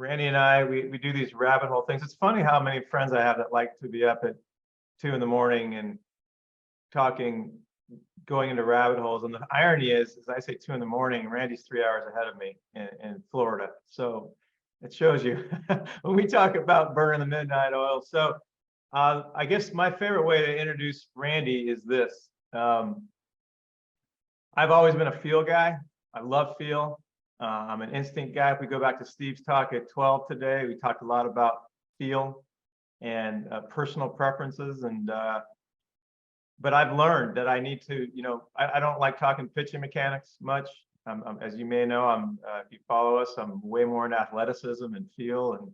Randy and I, we do these rabbit hole things. It's funny how many friends I have that like to be up at 2 in the morning and talking, going into rabbit holes. And the irony is, as I say 2 in the morning, Randy's 3 hours ahead of me in Florida. So it shows you when we talk about burning the midnight oil. So I guess my favorite way to introduce Randy is this. I've always been a feel guy. I love feel. I'm an instinct guy. If we go back to Steve's talk at 12 today, we talked a lot about feel and personal preferences. But I've learned that I need to, I don't like talking pitching mechanics much. As you may know, if you follow us, I'm way more in athleticism and feel. And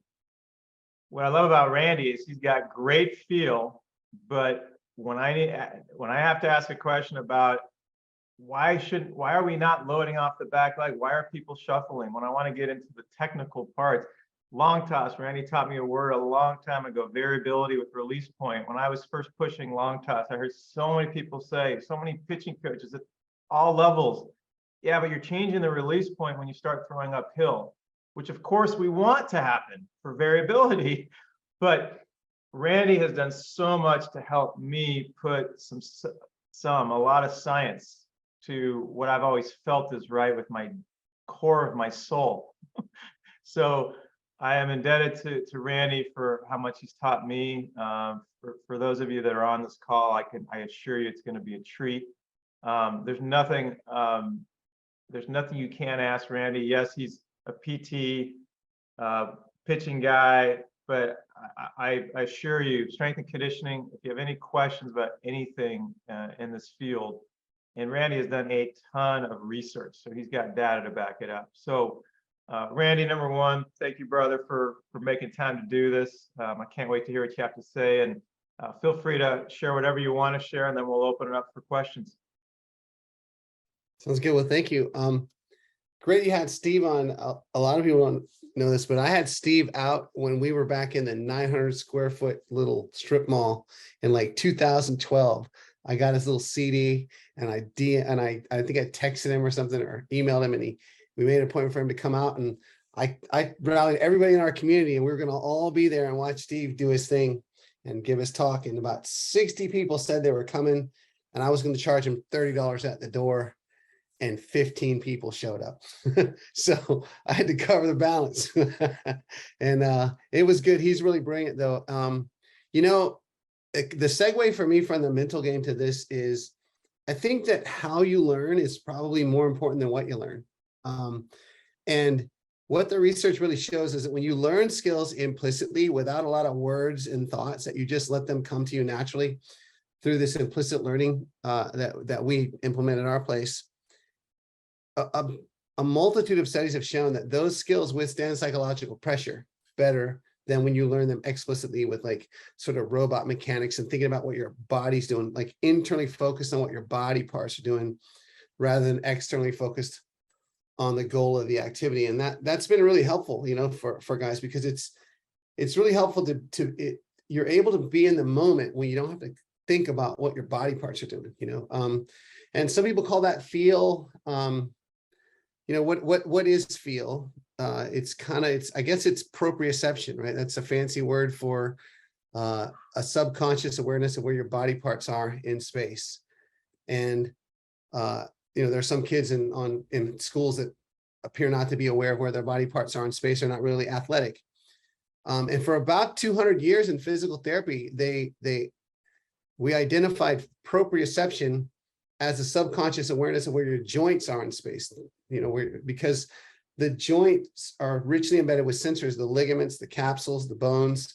what I love about Randy is he's got great feel, but when I have to ask a question about why are we not loading off the back leg? Why are people shuffling? When I want to get into the technical parts, long toss, Randy taught me a word a long time ago, variability with release point. When I was first pushing long toss, I heard so many people say, so many pitching coaches at all levels, yeah, but you're changing the release point when you start throwing uphill, which of course we want to happen for variability. But Randy has done so much to help me put a lot of science to what I've always felt is right with my core of my soul. So I am indebted to Randy for how much he's taught me. For those of you that are on this call, I assure you it's going to be a treat. There's nothing you can't ask Randy. Yes, he's a PT, pitching guy, but I assure you, strength and conditioning, if you have any questions about anything in this field, and Randy has done a ton of research, so he's got data to back it up. So Randy, number one, thank you, brother, for making time to do this. I can't wait to hear what you have to say, and feel free to share whatever you want to share, and then we'll open it up for questions. Sounds good. Well, thank you. Great you had Steve on. A lot of people don't know this, but I had Steve out when we were back in the 900 square foot little strip mall in like 2012. I got his little CD and I think I texted him or something or emailed him, and we made an appointment for him to come out, and I rallied everybody in our community, and we were going to all be there and watch Steve do his thing and give his talk. And about 60 people said they were coming, and I was going to charge him $30 at the door, and 15 people showed up. So I had to cover the balance. And it was good. He's really brilliant though. The segue for me from the mental game to this is, I think that how you learn is probably more important than what you learn. And what the research really shows is that when you learn skills implicitly without a lot of words and thoughts, that you just let them come to you naturally through this implicit learning that we implement in our place, a multitude of studies have shown that those skills withstand psychological pressure better than when you learn them explicitly with like sort of robot mechanics and thinking about what your body's doing, like internally focused on what your body parts are doing rather than externally focused on the goal of the activity. And that's been really helpful, for guys, because it's really helpful you're able to be in the moment when you don't have to think about what your body parts are doing, and some people call that feel. What is feel? I guess it's proprioception, right? That's a fancy word for a subconscious awareness of where your body parts are in space. And there's some kids in schools that appear not to be aware of where their body parts are in space, are not really athletic. And for about 200 years in physical therapy, we identified proprioception as a subconscious awareness of where your joints are in space, because the joints are richly embedded with sensors, the ligaments, the capsules, the bones,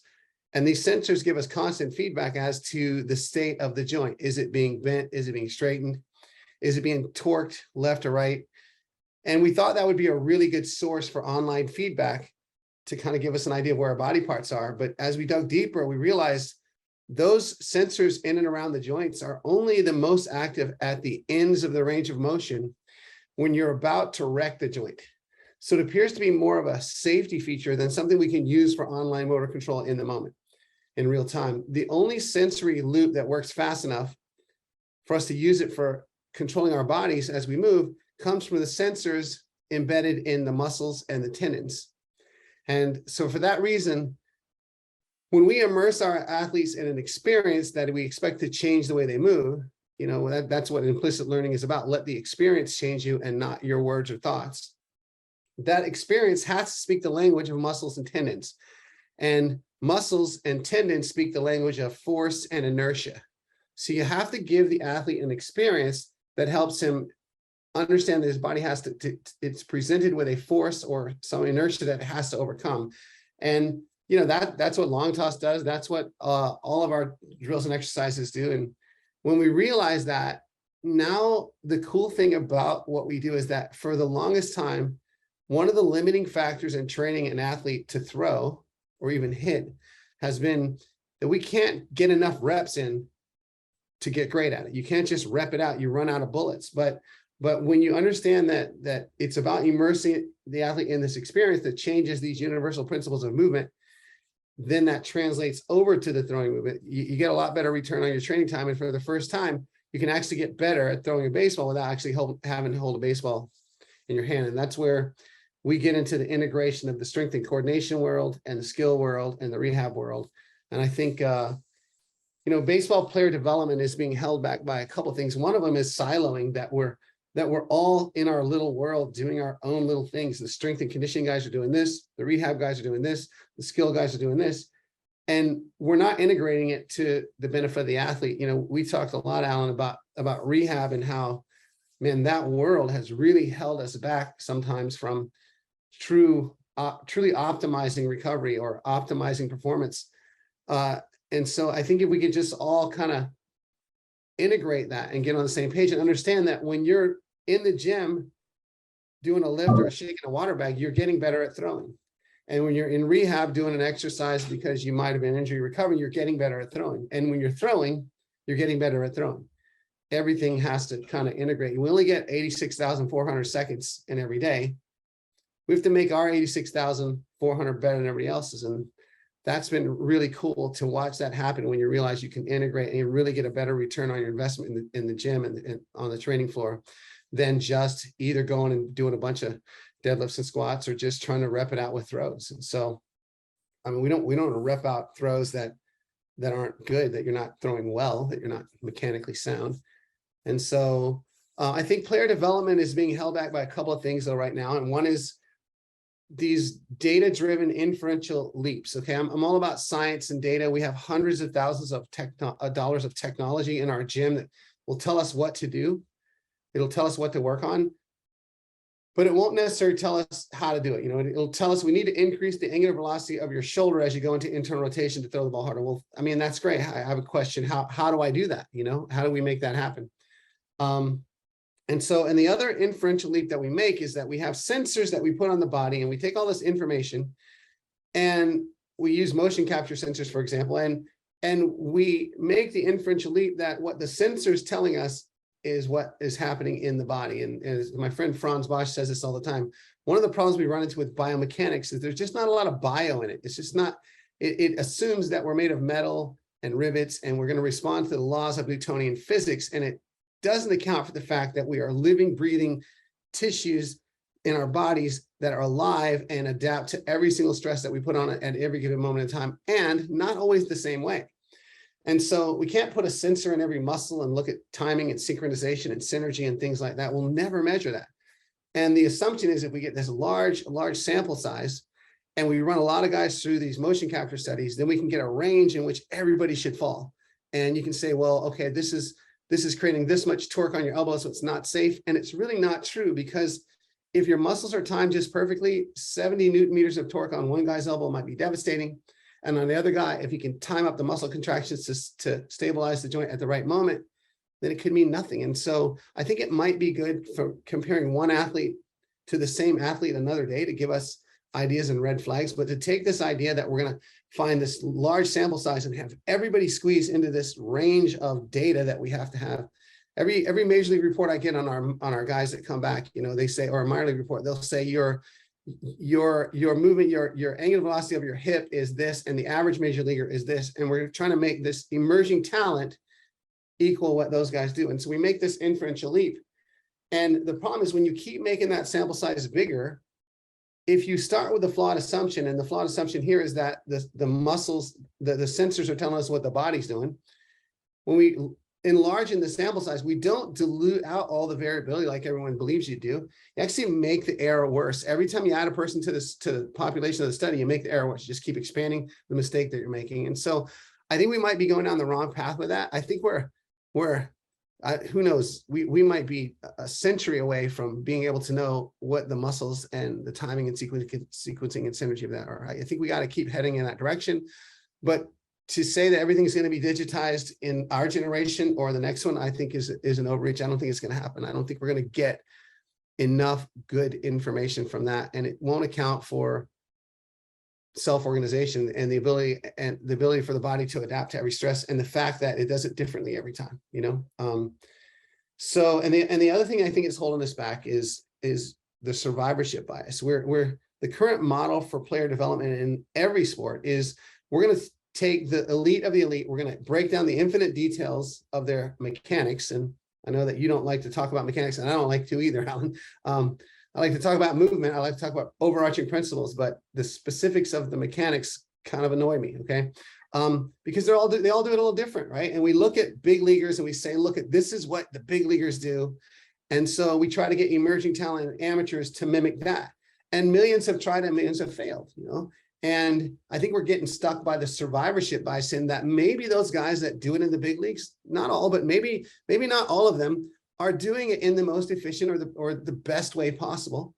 and these sensors give us constant feedback as to the state of the joint. Is it being bent? Is it being straightened? Is it being torqued left or right? And we thought that would be a really good source for online feedback to kind of give us an idea of where our body parts are. But as we dug deeper, we realized those sensors in and around the joints are only the most active at the ends of the range of motion when you're about to wreck the joint. So it appears to be more of a safety feature than something we can use for online motor control in the moment, in real time. The only sensory loop that works fast enough for us to use it for controlling our bodies as we move comes from the sensors embedded in the muscles and the tendons. And so for that reason, when we immerse our athletes in an experience that we expect to change the way they move, you know, that's what implicit learning is about. Let the experience change you and not your words or thoughts. That experience has to speak the language of muscles and tendons. And muscles and tendons speak the language of force and inertia. So you have to give the athlete an experience that helps him understand that his body has to it's presented with a force or some inertia that it has to overcome. And you know, that's what long toss does. That's what all of our drills and exercises do. And when we realize that, now the cool thing about what we do is that for the longest time, one of the limiting factors in training an athlete to throw or even hit has been that we can't get enough reps in to get great at it. You can't just rep it out, you run out of bullets. But when you understand that it's about immersing the athlete in this experience that changes these universal principles of movement, then that translates over to the throwing movement. You get a lot better return on your training time. And for the first time, you can actually get better at throwing a baseball without actually having to hold a baseball in your hand. And that's where we get into the integration of the strength and coordination world and the skill world and the rehab world. And I think, you know, baseball player development is being held back by a couple of things. One of them is siloing, that we're all in our little world doing our own little things. The strength and conditioning guys are doing this, the rehab guys are doing this, the skill guys are doing this, and we're not integrating it to the benefit of the athlete. You know, we talked a lot, Alan, about rehab and how, man, that world has really held us back sometimes from truly optimizing recovery or optimizing performance. And so I think if we could just all kind of integrate that and get on the same page and understand that when you're in the gym doing a lift or a shake in a water bag, you're getting better at throwing. And when you're in rehab doing an exercise because you might have been injury recovering, you're getting better at throwing. And when you're throwing, you're getting better at throwing. Everything has to kind of integrate. We only get 86,400 seconds in every day. We have to make our 86,400 better than everybody else's. And that's been really cool to watch that happen when you realize you can integrate and you really get a better return on your investment in the gym and on the training floor than just either going and doing a bunch of deadlifts and squats or just trying to rep it out with throws. And so, I mean, we don't want to rep out throws that aren't good, that you're not throwing well, that you're not mechanically sound. And so I think player development is being held back by a couple of things though right now. And one is these data-driven inferential leaps. Okay, I'm all about science and data. We have hundreds of thousands of dollars of technology in our gym that will tell us what to do. It'll tell us what to work on, but it won't necessarily tell us how to do it. You know, it'll tell us we need to increase the angular velocity of your shoulder as you go into internal rotation to throw the ball harder. Well, I mean, that's great. I have a question. How do I do that? You know, how do we make that happen? And the other inferential leap that we make is that we have sensors that we put on the body and we take all this information and we use motion capture sensors, for example, and we make the inferential leap that what the sensor is telling us is what is happening in the body. And as my friend Franz Bosch says this all the time, one of the problems we run into with biomechanics is there's just not a lot of bio in it. It's just not, it assumes that we're made of metal and rivets and we're going to respond to the laws of Newtonian physics. And it doesn't account for the fact that we are living, breathing tissues in our bodies that are alive and adapt to every single stress that we put on it at every given moment in time, and not always the same way. And so we can't put a sensor in every muscle and look at timing and synchronization and synergy and things like that. We'll never measure that. And the assumption is if we get this large sample size and we run a lot of guys through these motion capture studies, then we can get a range in which everybody should fall. And you can say, well, okay, this is creating this much torque on your elbow, so it's not safe. And it's really not true, because if your muscles are timed just perfectly, 70 Newton meters of torque on one guy's elbow might be devastating. And on the other guy, if he can time up the muscle contractions to stabilize the joint at the right moment, then it could mean nothing. And so I think it might be good for comparing one athlete to the same athlete another day to give us ideas and red flags, but to take this idea that we're going to find this large sample size and have everybody squeeze into this range of data that we have to have. Every major league report I get on our guys that come back, you know, they say, or a minor league report, they'll say your movement, your angular velocity of your hip is this, and the average major leaguer is this, and we're trying to make this emerging talent equal what those guys do. And so we make this inferential leap. And the problem is when you keep making that sample size bigger, if you start with the flawed assumption, and the flawed assumption here is that the muscles, the sensors are telling us what the body's doing. When we enlarge in the sample size, we don't dilute out all the variability like everyone believes you do. You actually make the error worse. Every time you add a person to the population of the study, you make the error worse. You just keep expanding the mistake that you're making. And so I think we might be going down the wrong path with that. I think who knows, we might be a century away from being able to know what the muscles and the timing and sequencing and synergy of that are. I think we got to keep heading in that direction. But to say that everything's going to be digitized in our generation or the next one, I think is an overreach. I don't think it's going to happen. I don't think we're going to get enough good information from that, and it won't account for self-organization and the ability for the body to adapt to every stress, and the fact that it does it differently every time, you know. So the other thing I think is holding us back is the survivorship bias. We're the current model for player development in every sport is we're going to take the elite of the elite. We're going to break down the infinite details of their mechanics. And I know that you don't like to talk about mechanics, and I don't like to either, Alan. I like to talk about movement. I like to talk about overarching principles, but the specifics of the mechanics kind of annoy me. Okay. Because they all do it a little different, right? And we look at big leaguers and we say, look at, this is what the big leaguers do. And so we try to get emerging talent and amateurs to mimic that. And millions have tried and millions have failed, you know? And I think we're getting stuck by the survivorship bias in that maybe those guys that do it in the big leagues, not all, but maybe not all of them are doing it in the most efficient or the best way possible.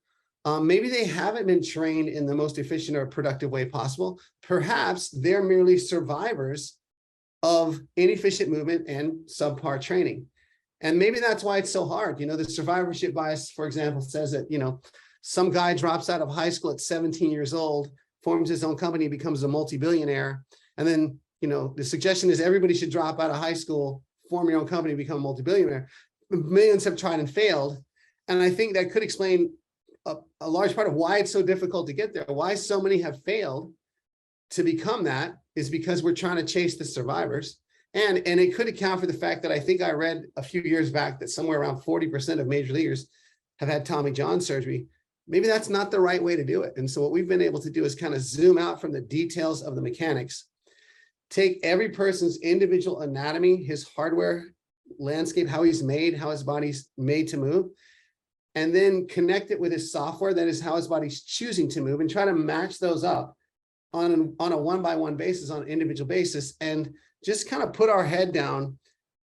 Maybe they haven't been trained in the most efficient or productive way possible. Perhaps they're merely survivors of inefficient movement and subpar training. And maybe that's why it's so hard. You know, the survivorship bias, for example, says that, you know, some guy drops out of high school at 17 years old, forms his own company, becomes a multi-billionaire. And then, you know, the suggestion is everybody should drop out of high school, form your own company, become a multi-billionaire. Millions have tried and failed. And I think that could explain a large part of why it's so difficult to get there. Why so many have failed to become that is because we're trying to chase the survivors. And it could account for the fact that I think I read a few years back that somewhere around 40% of major leaguers have had Tommy John surgery. Maybe that's not the right way to do it. And so what we've been able to do is kind of zoom out from the details of the mechanics, take every person's individual anatomy, his hardware landscape, how he's made, how his body's made to move, and then connect it with his software, that is how his body's choosing to move, and try to match those up on a one-by-one basis, on an individual basis, and just kind of put our head down,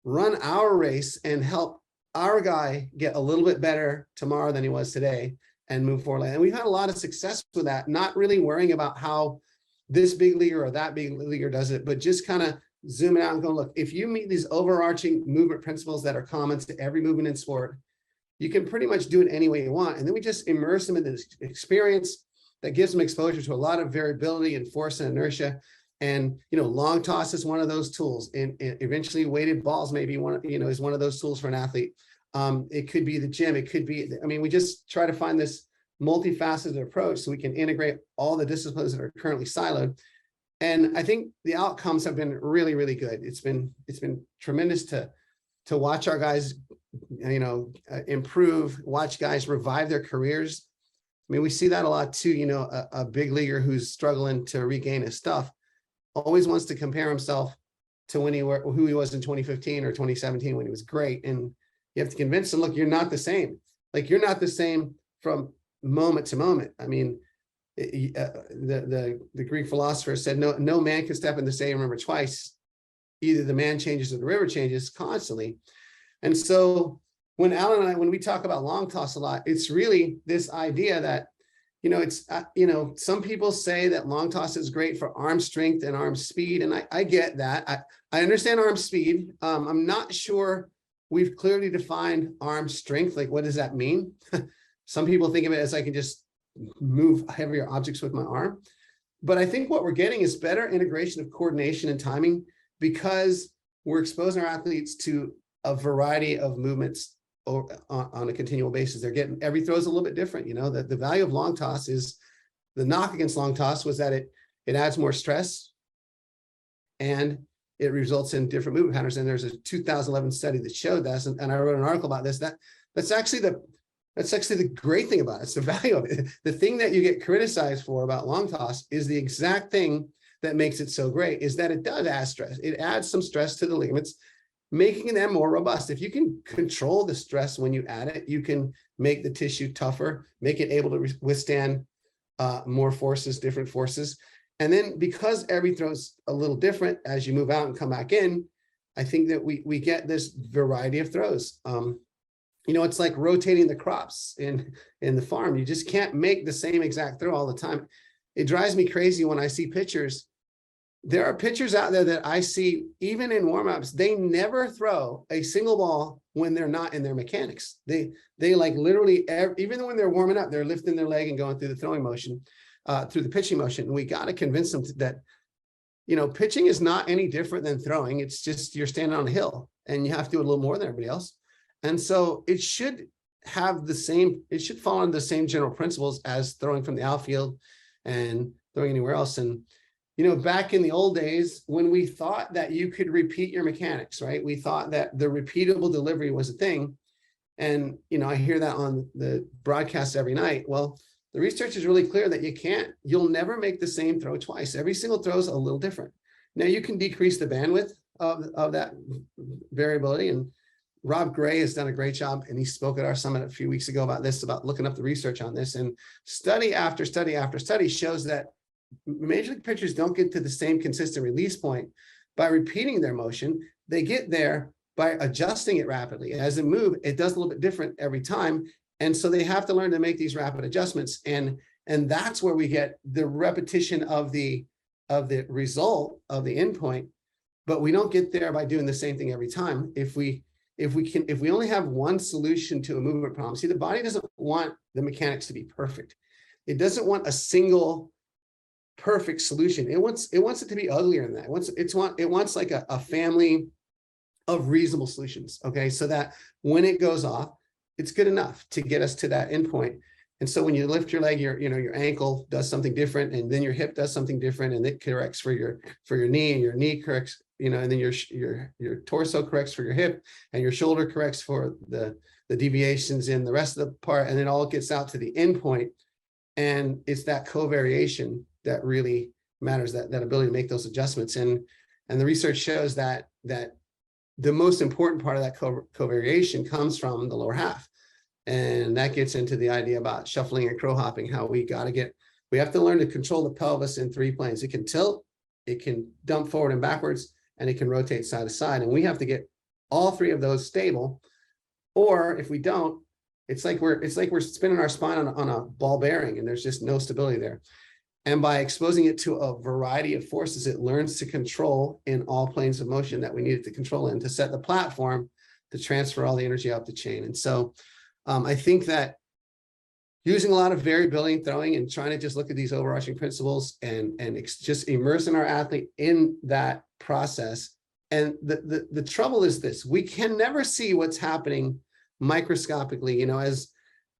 run our race, and help our guy get a little bit better tomorrow than he was today, and move forward. And we've had a lot of success with that, not really worrying about how this big leaguer or that big leaguer does it, but just kind of zooming out and going, look, if you meet these overarching movement principles that are common to every movement in sport, you can pretty much do it any way you want. And then we just immerse them in this experience that gives them exposure to a lot of variability and force and inertia. And, you know, long toss is one of those tools, and eventually weighted balls maybe is one of those tools for an athlete. It could be the gym. It could be, I mean, we just try to find this multifaceted approach so we can integrate all the disciplines that are currently siloed. And I think the outcomes have been really, really good. It's been tremendous to watch our guys, you know, improve, watch guys revive their careers. I mean, we see that a lot too. You know, a big leaguer who's struggling to regain his stuff always wants to compare himself to who he was in 2015 or 2017 when he was great. And you have to convince them, look, you're not the same. Like, you're not the same from moment to moment. I mean, the Greek philosopher said, no man can step in the same river twice. Either the man changes or the river changes constantly. And so when Alan and I, when we talk about long toss a lot, it's really this idea that, you know, it's, you know, some people say that long toss is great for arm strength and arm speed. And I get that. I understand arm speed. I'm not sure we've clearly defined arm strength. Like, what does that mean? Some people think of it as I can just move heavier objects with my arm. But I think what we're getting is better integration of coordination and timing, because we're exposing our athletes to a variety of movements on a continual basis. They're getting, every throw is a little bit different. You know, the value of long toss is, the knock against long toss was that it adds more stress and it results in different movement patterns. And there's a 2011 study that showed this, and I wrote an article about this. That's actually That's actually the great thing about it. It's the value of it. The thing that you get criticized for about long toss is the exact thing that makes it so great, is that it does add stress. It adds some stress to the ligaments, making them more robust. If you can control the stress when you add it, you can make the tissue tougher, make it able to withstand more forces, different forces. And then because every throw is a little different as you move out and come back in, I think that we get this variety of throws. It's like rotating the crops in the farm. You just can't make the same exact throw all the time. It drives me crazy when I see pitchers. There are pitchers out there that I see, even in warmups, they never throw a single ball when they're not in their mechanics. They like literally, even when they're warming up, they're lifting their leg and going through the throwing motion, through the pitching motion. And we got to convince them that, pitching is not any different than throwing. It's just you're standing on a hill and you have to do a little more than everybody else. And so it should have it should fall under the same general principles as throwing from the outfield and throwing anywhere else. And back in the old days when we thought that you could repeat your mechanics, right? We thought that the repeatable delivery was a thing. And, I hear that on the broadcast every night. Well, the research is really clear that you'll never make the same throw twice. Every single throw is a little different. Now you can decrease the bandwidth of that variability. And Rob Gray has done a great job, and he spoke at our summit a few weeks ago about this, about looking up the research on this. And study after study after study shows that major league pitchers don't get to the same consistent release point by repeating their motion. They get there by adjusting it rapidly. As they move, it does a little bit different every time. And so they have to learn to make these rapid adjustments. And that's where we get the repetition of the result of the endpoint. But we don't get there by doing the same thing every time. If we only have one solution to a movement problem, see, the body doesn't want the mechanics to be perfect. It doesn't want a single perfect solution. It wants it to be uglier than that. It wants like a family of reasonable solutions. Okay. So that when it goes off, it's good enough to get us to that endpoint. And so when you lift your leg, your ankle does something different, and then your hip does something different, and it corrects for your knee, and your knee corrects, and then your torso corrects for your hip, and your shoulder corrects for the deviations in the rest of the part, and it all gets out to the endpoint. And it's that covariation that really matters, that ability to make those adjustments. And the research shows that the most important part of that covariation comes from the lower half. And that gets into the idea about shuffling and crow hopping, how we have to learn to control the pelvis in 3 planes. It can tilt, it can dump forward and backwards, and it can rotate side to side. And we have to get all 3 of those stable. Or if we don't, it's like we're spinning our spine on a ball bearing, and there's just no stability there. And by exposing it to a variety of forces, it learns to control in all planes of motion that we need it to control in, to set the platform to transfer all the energy up the chain. And so I think that using a lot of variability in throwing and trying to just look at these overarching principles and just immersing our athlete in that process. And the trouble is this: we can never see what's happening microscopically, as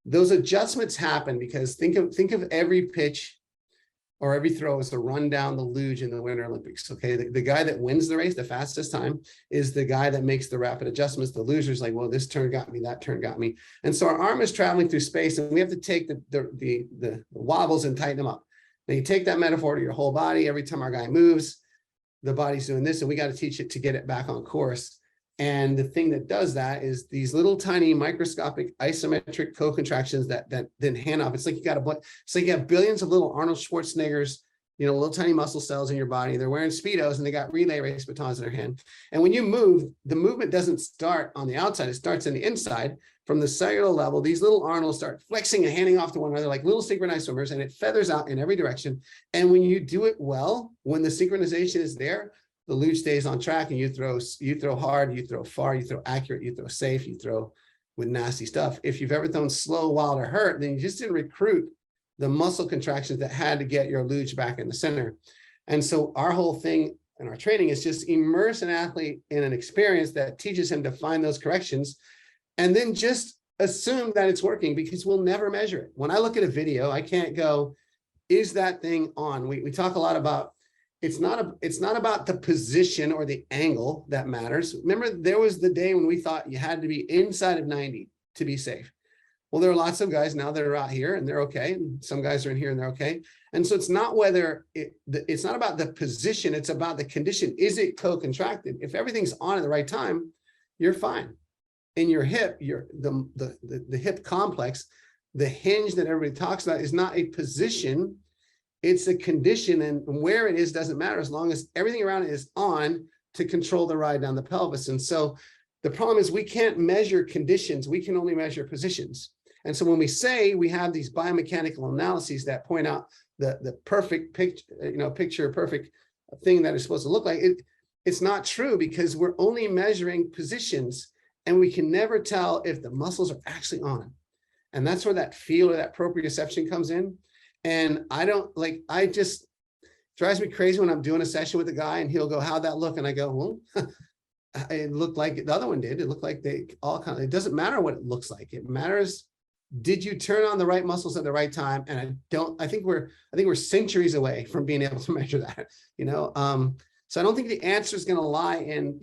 those adjustments happen, because think of every pitch or every throw is to run down the luge in the Winter Olympics. Okay, the guy that wins the race the fastest time is the guy that makes the rapid adjustments. The loser's like, well, this turn got me, that turn got me. And so our arm is traveling through space, and we have to take the wobbles and tighten them up. Now you take that metaphor to your whole body. Every time our guy moves, the body's doing this, and we got to teach it to get it back on course. And the thing that does that is these little tiny microscopic isometric co-contractions that then hand off. It's like you have billions of little Arnold Schwarzeneggers, little tiny muscle cells in your body. They're wearing Speedos and they got relay race batons in their hand. And when you move, the movement doesn't start on the outside, it starts on the inside. From the cellular level, these little Arnolds start flexing and handing off to one another like little synchronized swimmers, and it feathers out in every direction. And when you do it well, when the synchronization is there, the luge stays on track, and you throw hard, you throw far, you throw accurate, you throw safe, you throw with nasty stuff. If you've ever thrown slow, wild, or hurt, then you just didn't recruit the muscle contractions that had to get your luge back in the center. And so our whole thing in our training is just immerse an athlete in an experience that teaches him to find those corrections, and then just assume that it's working, because we'll never measure it. When I look at a video, I can't go, is that thing on? We talk a lot about it's not about the position or the angle that matters. Remember, there was the day when we thought you had to be inside of 90 to be safe. Well, there are lots of guys now that are out here and they're okay. And some guys are in here and they're okay. And so it's not whether it's not about the position, it's about the condition. Is it co-contracted? If everything's on at the right time, you're fine. In your hip, the hip complex, the hinge that everybody talks about is not a position, it's a condition, and where it is doesn't matter as long as everything around it is on to control the ride down the pelvis. And so the problem is we can't measure conditions, we can only measure positions. And so when we say we have these biomechanical analyses that point out the perfect picture, picture perfect thing that is supposed to look like it, it's not true because we're only measuring positions and we can never tell if the muscles are actually on. And that's where that feel or that proprioception comes in. And I just drives me crazy when I'm doing a session with a guy and he'll go, how'd that look? And I go, well, it looked like the other one did. It looked like they all kind of, it doesn't matter what it looks like. It matters, did you turn on the right muscles at the right time? And I think we're centuries away from being able to measure that, so I don't think the answer is going to lie in,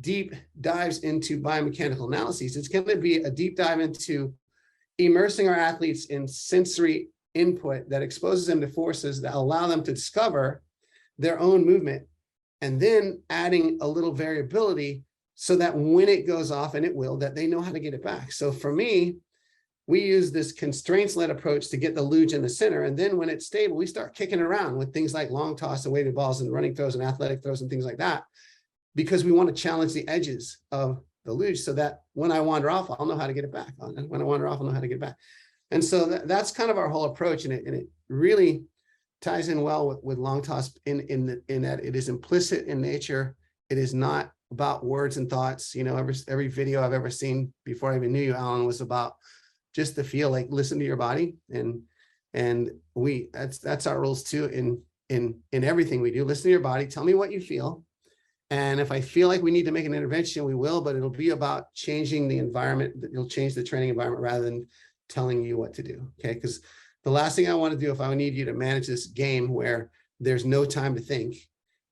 deep dives into biomechanical analyses. It's going to be a deep dive into immersing our athletes in sensory input that exposes them to forces that allow them to discover their own movement, and then adding a little variability so that when it goes off, and it will, that they know how to get it back. So for me, we use this constraints-led approach to get the luge in the center. And then when it's stable, we start kicking around with things like long toss and weighted balls and running throws and athletic throws and things like that, because we want to challenge the edges of the luge so that when I wander off, I'll know how to get it back. And when I wander off, I'll know how to get it back. And so that's kind of our whole approach. And it really ties in well with long toss in that it is implicit in nature. It is not about words and thoughts. Every video I've ever seen before I even knew you, Alan, was about just the feel, like listen to your body. And that's our rules too in everything we do. Listen to your body, tell me what you feel. And if I feel like we need to make an intervention, we will, but it'll be about changing the environment. It'll change the training environment rather than telling you what to do. Okay. Because the last thing I want to do, if I need you to manage this game where there's no time to think,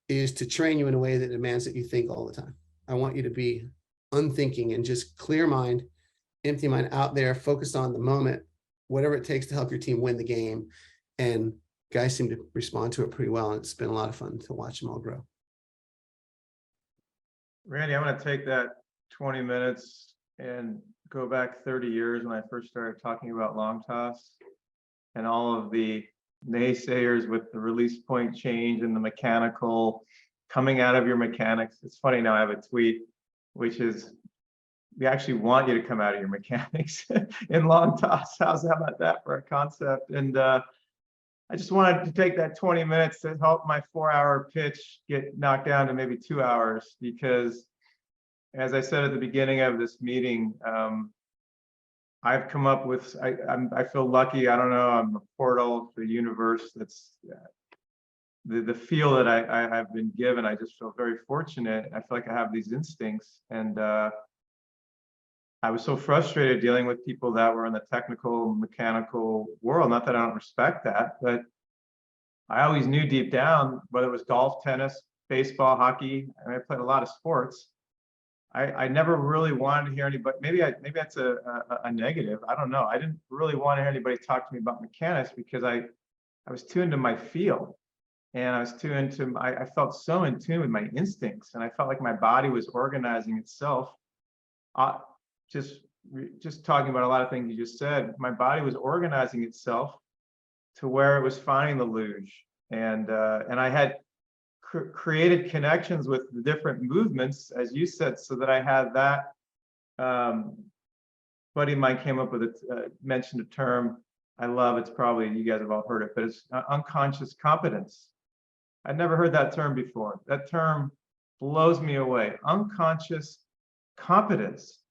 is to train you in a way that demands that you think all the time. I want you to be unthinking and just clear mind, empty mind, out there, focused on the moment, whatever it takes to help your team win the game. And guys seem to respond to it pretty well. And it's been a lot of fun to watch them all grow. Randy, I'm going to take that 20 minutes and go back 30 years when I first started talking about long toss and all of the naysayers with the release point change and the mechanical coming out of your mechanics. It's funny, now I have a tweet, which is, we actually want you to come out of your mechanics in long toss. How about that for a concept? And I just wanted to take that 20 minutes to help my 4-hour pitch get knocked down to maybe 2 hours, because as I said at the beginning of this meeting, I've come up with, I feel lucky. I don't know, I'm a portal to the universe. That's the feel that I've been given. I just feel very fortunate. I feel like I have these instincts, and I was so frustrated dealing with people that were in the technical, mechanical world. Not that I don't respect that, but I always knew deep down, whether it was golf, tennis, baseball, hockey, and I played a lot of sports, I never really wanted to hear anybody, maybe that's a negative, I don't know. I didn't really want to hear anybody talk to me about mechanics, because I was tuned to my feel, and I was tuned to, I felt so in tune with my instincts, and I felt like my body was organizing itself. Just talking about a lot of things you just said, my body was organizing itself to where it was finding the luge, and I had created connections with the different movements, as you said, so that I had that. Buddy of mine came up with mentioned a term I love. It's probably, you guys have all heard it, but it's unconscious competence. I'd never heard that term before. That term blows me away. Unconscious competence.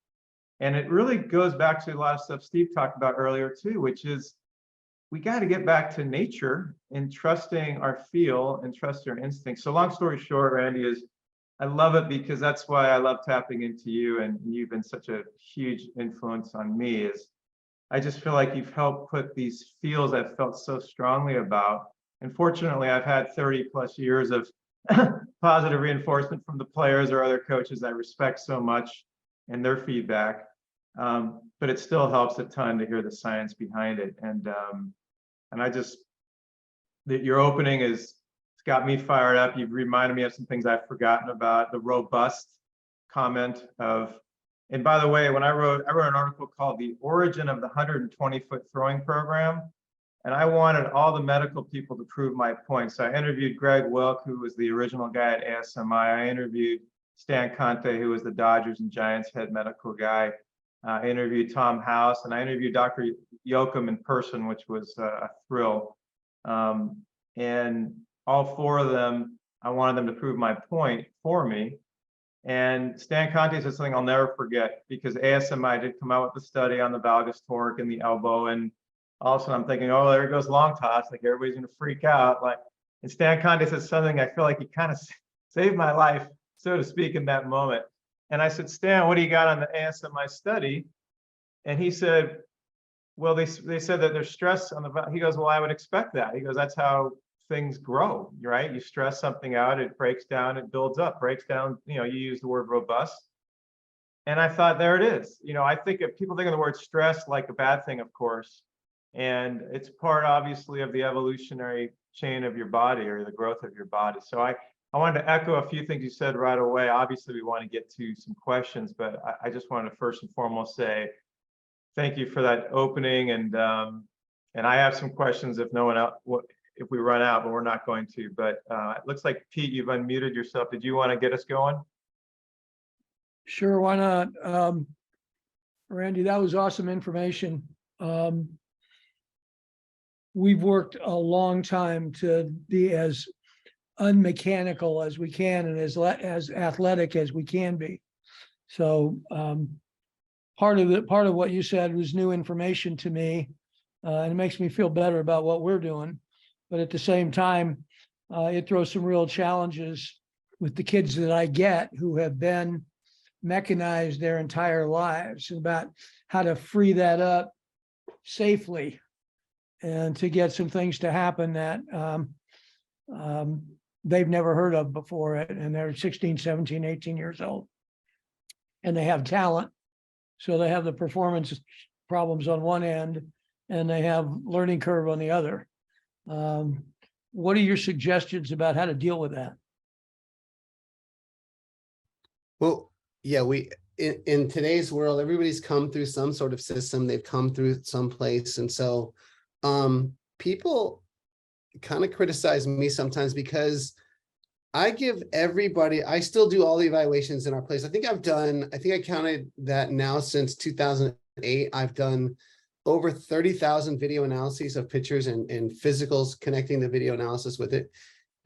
And it really goes back to a lot of stuff Steve talked about earlier too, which is we got to get back to nature and trusting our feel and trusting our instincts. So long story short, Randy, is I love it because that's why I love tapping into you, and you've been such a huge influence on me. Is I just feel like you've helped put these feels I've felt so strongly about. And fortunately, I've had 30 plus years of positive reinforcement from the players or other coaches I respect so much and their feedback. But it still helps a ton to hear the science behind it. And I just, that your opening it's got me fired up. You've reminded me of some things I've forgotten about, the robust comment of, and by the way, when I wrote an article called The Origin of the 120-Foot Throwing Program, and I wanted all the medical people to prove my point. So I interviewed Greg Wilk, who was the original guy at ASMI. I interviewed Stan Conte, who was the Dodgers and Giants head medical guy. I interviewed Tom House, and I interviewed Dr. Yoakum in person, which was a thrill. And all four of them, I wanted them to prove my point for me. And Stan Conte said something I'll never forget, because ASMI did come out with the study on the valgus torque and the elbow. And all of a sudden I'm thinking, oh, there goes long toss. Like everybody's going to freak out. Like, and Stan Conte said something, I feel like he kind of saved my life, so to speak, in that moment. And I said, Stan, what do you got on the ASMI study? And he said, well, they said that there's stress on the, he goes, well, I would expect that. He goes, that's how things grow, right? You stress something out, it breaks down, it builds up, breaks down, you use the word robust. And I thought, there it is. I think if people think of the word stress like a bad thing, of course, and it's part obviously of the evolutionary chain of your body or the growth of your body. So I wanted to echo a few things you said right away. Obviously, we want to get to some questions, but I just wanted to first and foremost say thank you for that opening. And I have some questions if no one else, if we run out, but we're not going to. But it looks like, Pete, you've unmuted yourself. Did you want to get us going? Sure, why not? Randy, that was awesome information. We've worked a long time to be as unmechanical as we can and as athletic as we can be. So part of what you said was new information to me, and it makes me feel better about what we're doing. But at the same time, it throws some real challenges with the kids that I get who have been mechanized their entire lives, about how to free that up safely and to get some things to happen that they've never heard of before. And they're 16, 17, 18 years old. And they have talent. So they have the performance problems on one end, and they have learning curve on the other. What are your suggestions about how to deal with that? Well, yeah, in today's world, everybody's come through some sort of system. They've come through some place. And so people kind of criticize me sometimes because I give everybody, I still do all the evaluations in our place. I think I counted that now since 2008. I've done over 30,000 video analyses of pitchers and physicals, connecting the video analysis with it.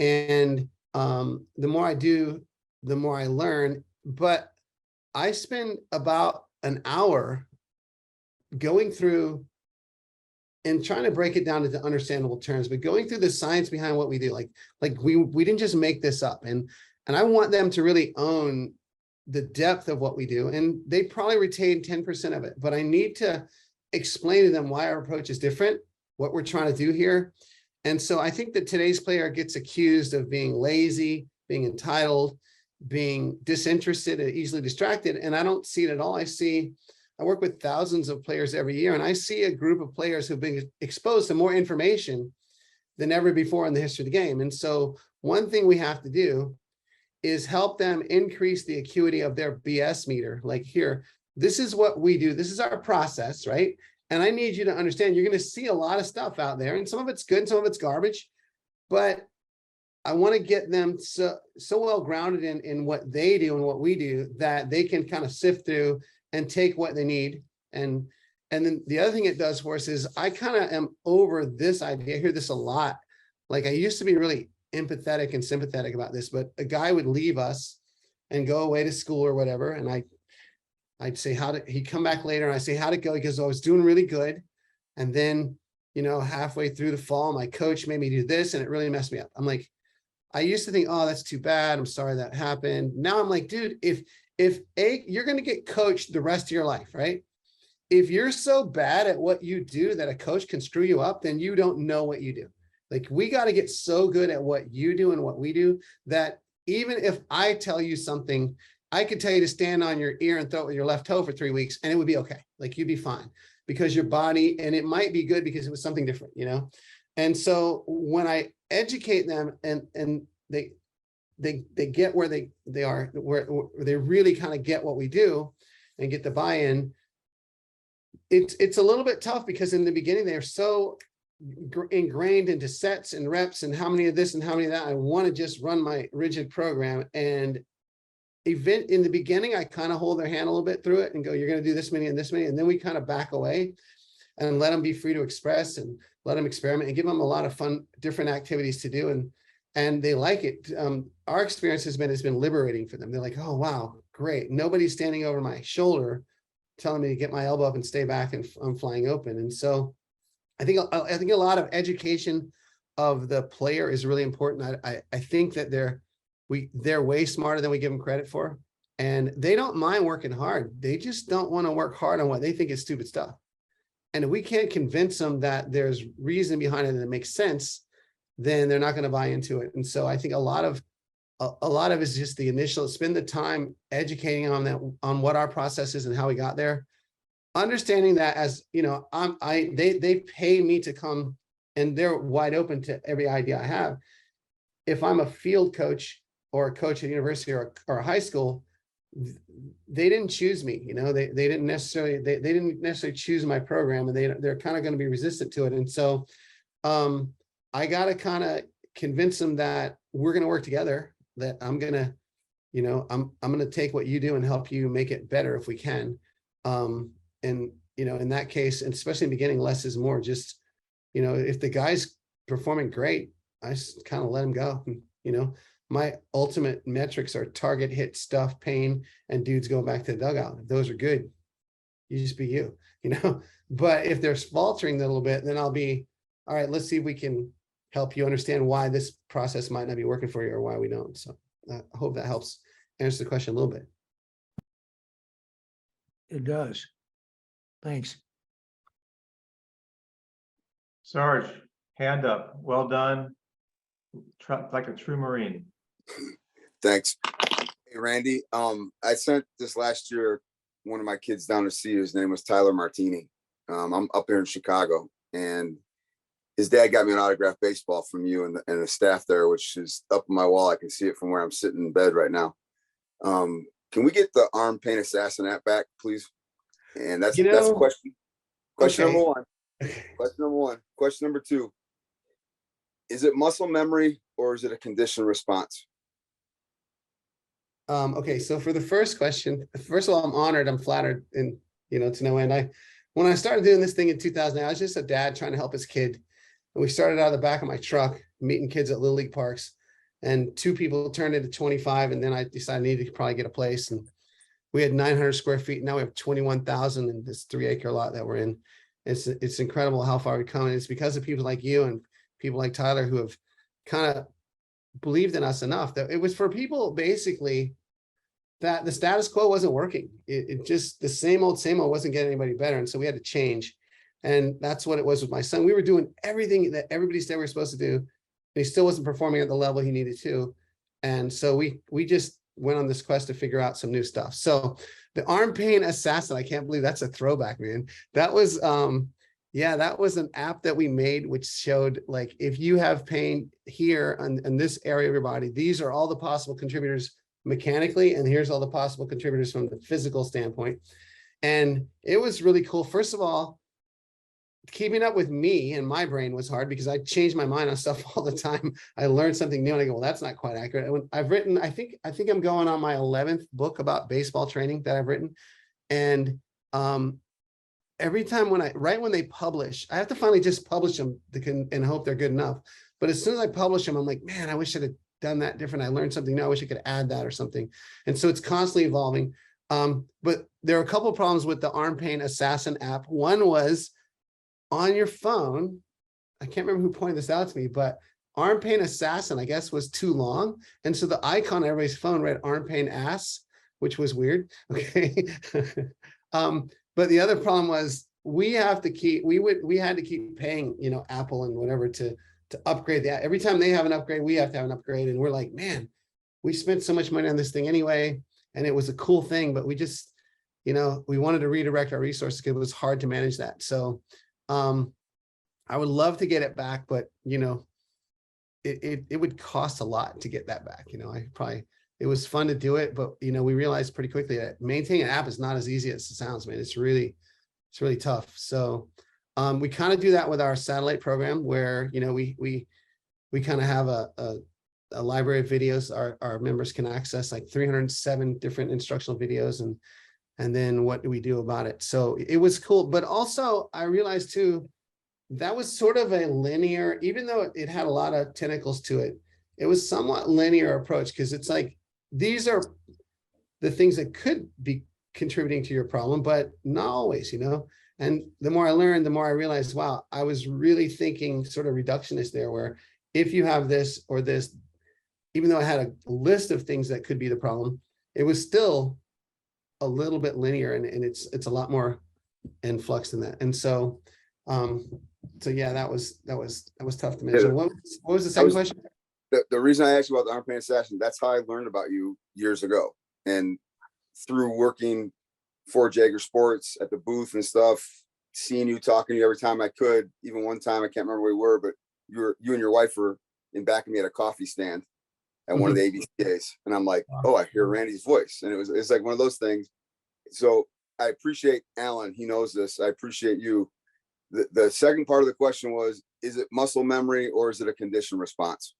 And the more I do, the more I learn. But I spend about an hour going through and trying to break it down into understandable terms, but going through the science behind what we do. Like we didn't just make this up. And I want them to really own the depth of what we do. And they probably retain 10% of it, but I need to explain to them why our approach is different, what we're trying to do here. And so I think that today's player gets accused of being lazy, being entitled, being disinterested and easily distracted. And I don't see it at all. I work with thousands of players every year, and I see a group of players who've been exposed to more information than ever before in the history of the game. And so one thing we have to do is help them increase the acuity of their BS meter. Like, here, this is what we do. This is our process, right? And I need you to understand, you're going to see a lot of stuff out there, and some of it's good, and some of it's garbage, but I want to get them so well grounded in what they do and what we do that they can kind of sift through and take what they need. And then the other thing it does for us is I kind of am over this idea. I hear this a lot. Like, I used to be really empathetic and sympathetic about this, but a guy would leave us and go away to school or whatever. And I'd say, he'd come back later and I say, how'd it go? He goes, oh, I was doing really good. And then, halfway through the fall, my coach made me do this and it really messed me up. I'm like, I used to think, oh, that's too bad. I'm sorry that happened. Now I'm like, dude, if you're going to get coached the rest of your life, right? If you're so bad at what you do that a coach can screw you up, then you don't know what you do. Like, we got to get so good at what you do and what we do that even if I tell you something I could tell you to stand on your ear and throw it with your left toe for 3 weeks and it would be okay. Like you'd be fine because your body, and it might be good because it was something different, you know? And so when I educate them and they get where they are, where they really kind of get what we do and get the buy-in, it's a little bit tough because in the beginning, they're so ingrained into sets and reps and how many of this and how many of that. I want to just run my rigid program. And in the beginning, I kind of hold their hand a little bit through it and go, you're going to do this many and this many. And then we kind of back away and let them be free to express and let them experiment and give them a lot of fun, different activities to do. And they like it. Our experience has been liberating for them. They're like, oh, wow, great. Nobody's standing over my shoulder telling me to get my elbow up and stay back and I'm flying open. And so I think a lot of education of the player is really important. I think that they're way smarter than we give them credit for. And they don't mind working hard. They just don't want to work hard on what they think is stupid stuff. And if we can't convince them that there's reason behind it and it makes sense, then they're not going to buy into it. And so I think a lot of it is just the initial, spend the time educating on that, on what our process is and how we got there. Understanding that, as you know, they pay me to come and they're wide open to every idea I have. If I'm a field coach or a coach at university or a high school, they didn't choose me, you know, they didn't necessarily choose my program, and they're kind of going to be resistant to it. And so I got to kind of convince them that we're going to work together, that I'm going to, you know, I'm going to take what you do and help you make it better if we can. And, you know, in that case, and especially in the beginning, less is more. Just, you know, if the guy's performing great, I just kind of let him go. You know, my ultimate metrics are target, hit, stuff, pain, and dudes going back to the dugout. If those are good, you just be you, you know. But if they're faltering a little bit, then I'll be, all right, let's see if we can help you understand why this process might not be working for you or why we don't. So I hope that helps answer the question a little bit. It does. Thanks. Sarge, hand up. Well done. Like a true Marine. Thanks. Hey, Randy. I sent this last year one of my kids down to see you. His name was Tyler Martini. I'm up here in Chicago, and his dad got me an autographed baseball from you and the staff there, which is up on my wall. I can see it from where I'm sitting in bed right now. Can we get the Arm Pain Assassin app back, please? And that's a question. Question okay. number one. Question number one. Question number two. Is it muscle memory or is it a conditioned response? Okay, so for the first question, first of all, I'm honored, I'm flattered, and you know, to no end. When I started doing this thing in 2000, I was just a dad trying to help his kid. And we started out of the back of my truck, meeting kids at Little League parks, and 2 people turned into 25. And then I decided I needed to probably get a place. And we had 900 square feet. Now we have 21,000 in this 3-acre lot that we're in. It's incredible how far we've come. And it's because of people like you and people like Tyler who have kind of believed in us enough that it was for people basically that the status quo wasn't working. It just, the same old wasn't getting anybody better. And so we had to change. And that's what it was with my son. We were doing everything that everybody said we were supposed to do, and he still wasn't performing at the level he needed to. And so we just went on this quest to figure out some new stuff. So the Arm Pain Assassin, I can't believe that's a throwback, man. That was, yeah, that was an app that we made, which showed like, if you have pain here in this area of your body, these are all the possible contributors mechanically, and here's all the possible contributors from the physical standpoint. And it was really cool. First of all, keeping up with me and my brain was hard because I changed my mind on stuff all the time. I learned something new and I go, well, that's not quite accurate. I've written, I think I'm going on my 11th book about baseball training that I've written. And every time right when they publish, I have to finally just publish them and hope they're good enough. But as soon as I publish them, I'm like, man, I wish I'd have done that different. I learned something new. I wish I could add that or something. And so it's constantly evolving. But there are a couple of problems with the Arm Pain Assassin app. One was on your phone. I can't remember who pointed this out to me, but Arm Pain Assassin, I guess, was too long. And so the icon on everybody's phone read Arm Pain Ass, which was weird. Okay. But the other problem was we had to keep paying, you know, Apple and whatever to upgrade that. Every time they have an upgrade, we have to have an upgrade. And we're like, man, we spent so much money on this thing anyway. and it was a cool thing, but we just, we wanted to redirect our resources because it was hard to manage that. So I would love to get it back, but it would cost a lot to get that back. It was fun to do it, but we realized pretty quickly that maintaining an app is not as easy as it sounds, man. It's really tough. So we kind of do that with our satellite program where, we kind of have a library of videos our members can access, like 307 different instructional videos. And then what do we do about it? So it was cool. But also I realized too, that was sort of a linear, even though it had a lot of tentacles to it, it was somewhat linear approach, because it's like, these are the things that could be contributing to your problem, but not always, And the more I learned, the more I realized, wow, I was really thinking sort of reductionist there, where if you have this or this, even though I had a list of things that could be the problem, it was still a little bit linear, and it's a lot more in flux than that. And so, yeah, that was tough to mention. What was the second question? The reason I asked you about the arm pain assassin, that's how I learned about you years ago. And through working for Jaeger Sports at the booth and stuff, seeing you, talking to you every time I could, even one time, I can't remember where we were, but you and your wife were in back of me at a coffee stand at one of the ABCAs. And I'm like, oh, I hear Randy's voice. And it's like one of those things. So I appreciate Alan. He knows this. I appreciate you. The second part of the question was, is it muscle memory or is it a condition response?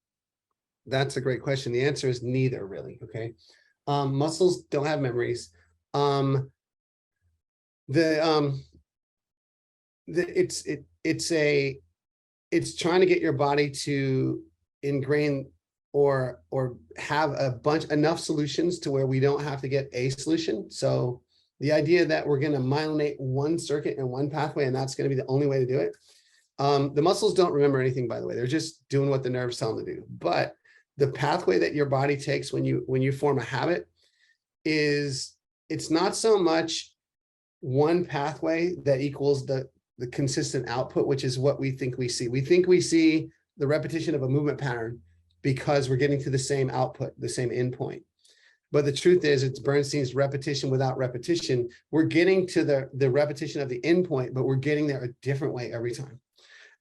That's a great question. The answer is neither, really. Okay. Muscles don't have memories. It's trying to get your body to ingrain or have enough solutions to where we don't have to get a solution. So the idea that we're going to myelinate one circuit and one pathway, and that's going to be the only way to do it. The muscles don't remember anything, by the way. They're just doing what the nerves tell them to do. But the pathway that your body takes when you form a habit it's not so much one pathway that equals the consistent output, which is what we think we see. We think we see the repetition of a movement pattern because we're getting to the same output, the same endpoint. But the truth is, it's Bernstein's repetition without repetition. We're getting to the repetition of the endpoint, but we're getting there a different way every time.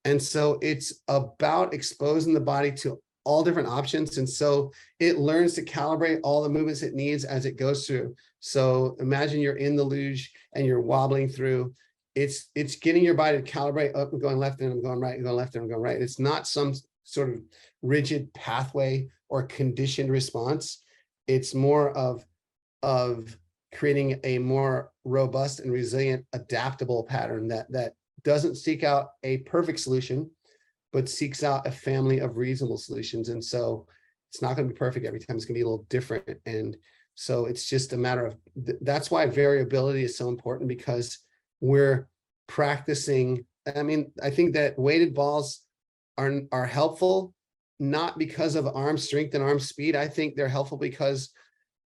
And so it's about exposing the body to all different options. And so it learns to calibrate all the movements it needs as it goes through. So imagine you're in the luge and you're wobbling through. It's getting your body to calibrate up and going left and I'm going right and going left and I'm going right. It's not some sort of rigid pathway or conditioned response. It's more of creating a more robust and resilient, adaptable pattern that doesn't seek out a perfect solution, but seeks out a family of reasonable solutions. And so it's not going to be perfect every time. It's going to be a little different. And so it's just a matter of, that's why variability is so important, because we're practicing. I mean, I think that weighted balls are helpful, not because of arm strength and arm speed. I think they're helpful because,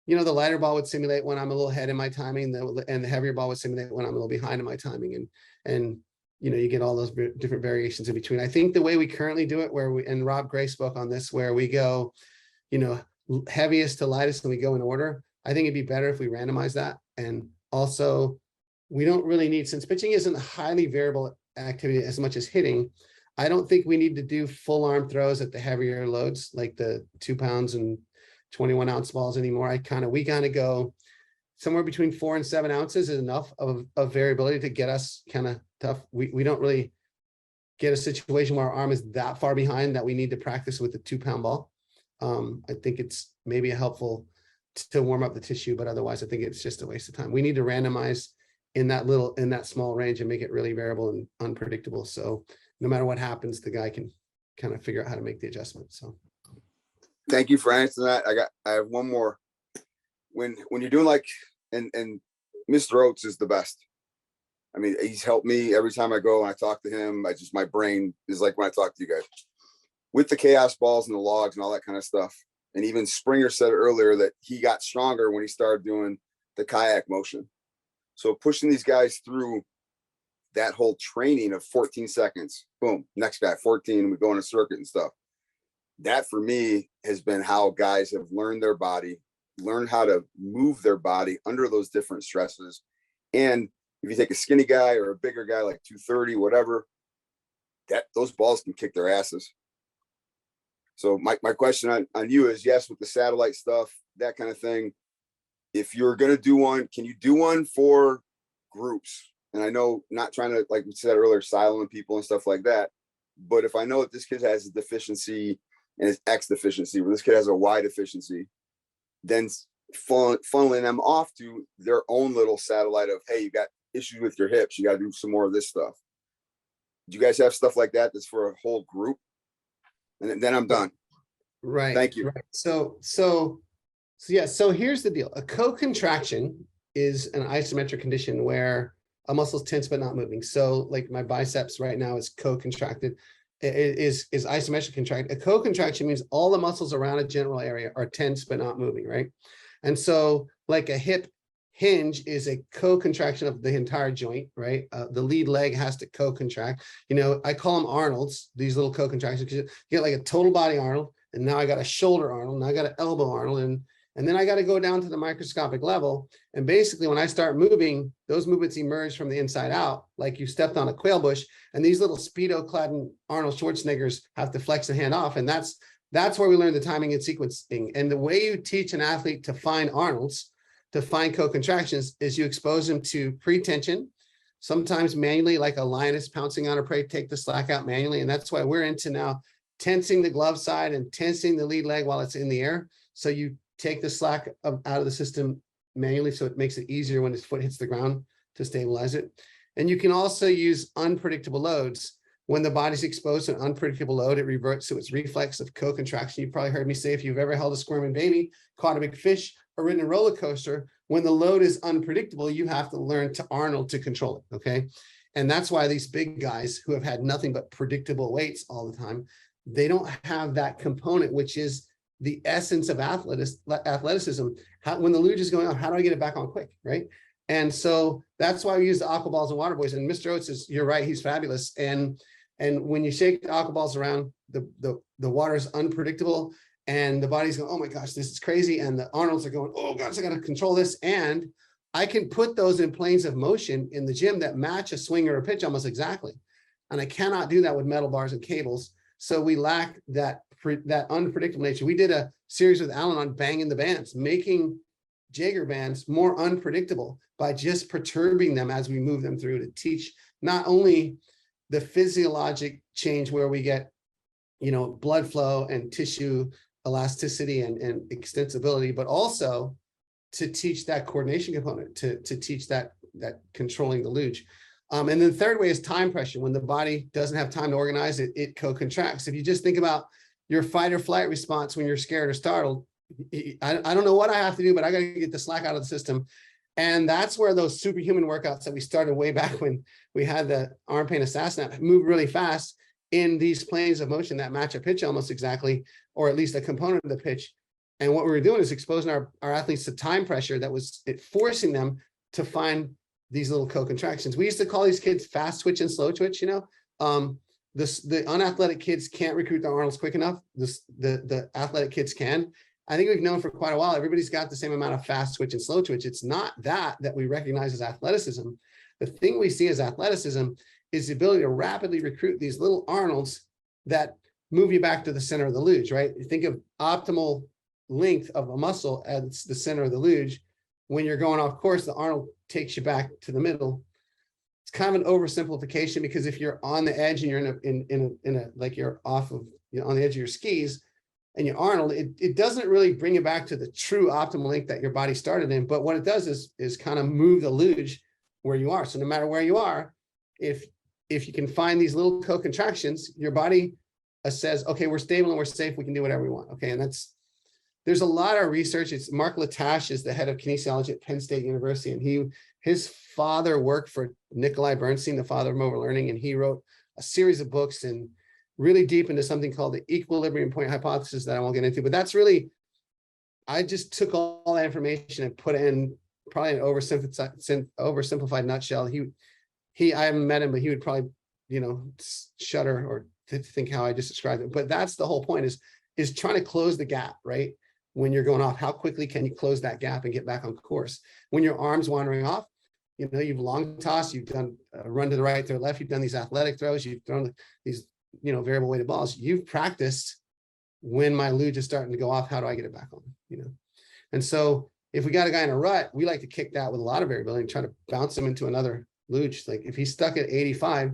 the lighter ball would simulate when I'm a little ahead in my timing, and the heavier ball would simulate when I'm a little behind in my timing. And you get all those different variations in between. I think the way we currently do it, and Rob Gray spoke on this, where we go, heaviest to lightest and we go in order. I think it'd be better if we randomize that. And also, we don't really need, since pitching isn't a highly variable activity as much as hitting, I don't think we need to do full arm throws at the heavier loads, like the 2 pounds and 21 ounce balls anymore. We kind of go somewhere between 4 and 7 ounces is enough of variability to get us kind of tough. We don't really get a situation where our arm is that far behind that we need to practice with a 2 pound ball. I think it's maybe helpful to warm up the tissue, but otherwise I think it's just a waste of time. We need to randomize in that small range and make it really variable and unpredictable. So no matter what happens, the guy can kind of figure out how to make the adjustment. So thank you for answering that. I have one more. When you're doing and Mr. Oates is the best. I mean, he's helped me every time I go and I talk to him. My brain is like when I talk to you guys with the chaos balls and the logs and all that kind of stuff. And even Springer said earlier that he got stronger when he started doing the kayak motion. So pushing these guys through that whole training of 14 seconds, boom, next guy, 14, and we go on a circuit and stuff. That for me has been how guys have learned their body learn how to move their body under those different stresses. And if you take a skinny guy or a bigger guy, like 230, whatever, those balls can kick their asses. So my question on you is, yes, with the satellite stuff, that kind of thing, if you're going to do one, can you do one for groups? And I know, not trying to, like we said earlier, silent people and stuff like that. But if I know that this kid has a deficiency and it's X deficiency, or this kid has a Y deficiency, then funneling them off to their own little satellite of, hey, you got issues with your hips, you got to do some more of this stuff. Do you guys have stuff like that that's for a whole group? And then I'm done. Right. Thank you. Right. So yeah, so here's the deal. A co-contraction is an isometric condition where a muscle is tense but not moving. So like my biceps right now is co-contracted. It is isometric contracted. A co-contraction means all the muscles around a general area are tense but not moving, right? And so like a hip hinge is a co-contraction of the entire joint, right? The lead leg has to co-contract. You know, I call them Arnolds, these little co-contractions, because you get like a total body Arnold, and now I got a shoulder Arnold, and I got an elbow Arnold, and then I got to go down to the microscopic level. And basically when I start moving, those movements emerge from the inside out, like you stepped on a quail bush, and these little Speedo-clad Arnold Schwarzeneggers have to flex the hand off. And that's where we learn the timing and sequencing. And the way you teach an athlete to find Arnolds, to find co-contractions, is you expose them to pre-tension, sometimes manually, like a lioness pouncing on a prey, take the slack out manually. And that's why we're into now tensing the glove side and tensing the lead leg while it's in the air. So you take the slack out of the system manually, so it makes it easier when his foot hits the ground to stabilize it. And you can also use unpredictable loads. When the body's exposed to an unpredictable load, it reverts to its reflex of co-contraction. You've probably heard me say, if you've ever held a squirming baby, caught a big fish, or ridden a roller coaster, when the load is unpredictable, you have to learn to Arnold to control it, okay? And that's why these big guys who have had nothing but predictable weights all the time, they don't have that component, which is the essence of athleticism. When the luge is going on, how do I get it back on quick, right? And so that's why we use the aqua balls and water boys. And Mr. Oates is, you're right, he's fabulous. And when you shake the aqua balls around, the water is unpredictable, and the body's going, oh my gosh, this is crazy. And the Arnolds are going, oh gosh, I got to control this. And I can put those in planes of motion in the gym that match a swing or a pitch almost exactly. And I cannot do that with metal bars and cables. So we lack that unpredictable nature. We did a series with Alan on banging the bands, making Jaeger bands more unpredictable by just perturbing them as we move them through, to teach not only the physiologic change where we get, you know, blood flow and tissue elasticity and extensibility, but also to teach that coordination component, to teach that controlling the luge. And then the third way is time pressure. When the body doesn't have time to organize it, it co-contracts. If you just think about your fight or flight response when you're scared or startled, I don't know what I have to do, but I got to get the slack out of the system. And that's where those superhuman workouts that we started way back when we had the arm pain assassin app move really fast in these planes of motion that match a pitch almost exactly, or at least a component of the pitch. And what we were doing is exposing our athletes to time pressure that was forcing them to find these little co-contractions. We used to call these kids fast twitch and slow twitch, you know. The unathletic kids can't recruit their Arnolds quick enough. The athletic kids can. I think we've known for quite a while, everybody's got the same amount of fast twitch and slow twitch. It's not that we recognize as athleticism. The thing we see as athleticism is the ability to rapidly recruit these little Arnolds that move you back to the center of the luge, right? Think of optimal length of a muscle as the center of the luge. When you're going off course, the Arnold takes you back to the middle. It's kind of an oversimplification, because if you're on the edge and you're in a like you're off of, you know, on the edge of your skis and you're Arnold, it doesn't really bring you back to the true optimal length that your body started in. But what it does is kind of move the luge where you are. So no matter where you are, if you can find these little co-contractions, your body says, okay, we're stable and we're safe, we can do whatever we want. Okay, and there's a lot of research. It's Mark Latache is the head of kinesiology at Penn State University, and his father worked for Nikolai Bernstein, the father of mobile learning, and he wrote a series of books and really deep into something called the equilibrium point hypothesis that I won't get into. But that's really, I just took all that information and put it in probably an oversimplified nutshell. I haven't met him, but he would probably, you know, shudder or to think how I just described it. But that's the whole point, is trying to close the gap, right? when you're going off, how quickly can you close that gap and get back on course? When your arm's wandering off, you know, you've long tossed, you've done a run to the right, to the left, you've done these athletic throws, you've thrown these, you know, variable weighted balls. You've practiced when my luge is starting to go off, how do I get it back on, you know? And so if we got a guy in a rut, we like to kick that with a lot of variability and try to bounce him into another luge. Like if he's stuck at 85,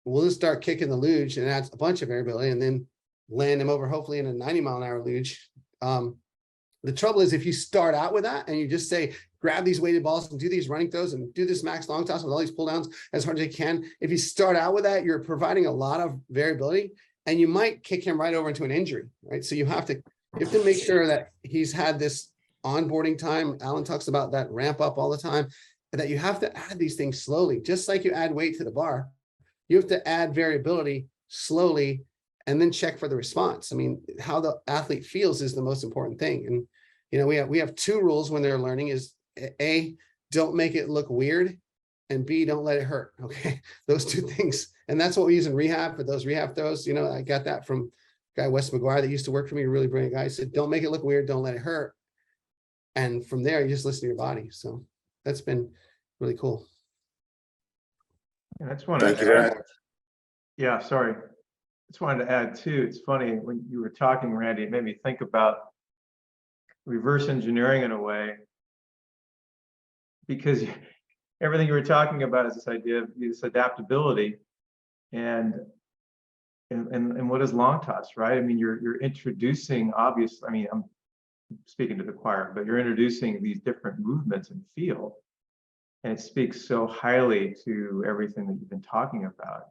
we'll just start kicking the luge and adds a bunch of variability and then land him over, hopefully in a 90-mile-an-hour luge. The trouble is if you start out with that and you just say, grab these weighted balls and do these running throws and do this max long toss with all these pull downs as hard as you can. If you start out with that, you're providing a lot of variability and you might kick him right over into an injury, right? So you have to make sure that he's had this onboarding time. Alan talks about that ramp up all the time, and that you have to add these things slowly, just like you add weight to the bar. You have to add variability slowly and then check for the response. I mean, how the athlete feels is the most important thing. And, you know, we have two rules when they're learning is A, don't make it look weird, and B, don't let it hurt. Okay. Those two things. And that's what we use in rehab for those rehab throws. You know, I got that from guy Wes McGuire that used to work for me, a really brilliant guy. He said, don't make it look weird, don't let it hurt. And from there, you just listen to your body. So that's been really cool. And I just wanted Thank you to very add, much. yeah, sorry. Just wanted to add too, it's funny when you were talking, Randy, it made me think about reverse engineering in a way, because everything you were talking about is this idea of this adaptability and what is long toss, right? I mean, you're introducing, obviously, I mean, I'm speaking to the choir, but you're introducing these different movements and feel, and it speaks so highly to everything that you've been talking about.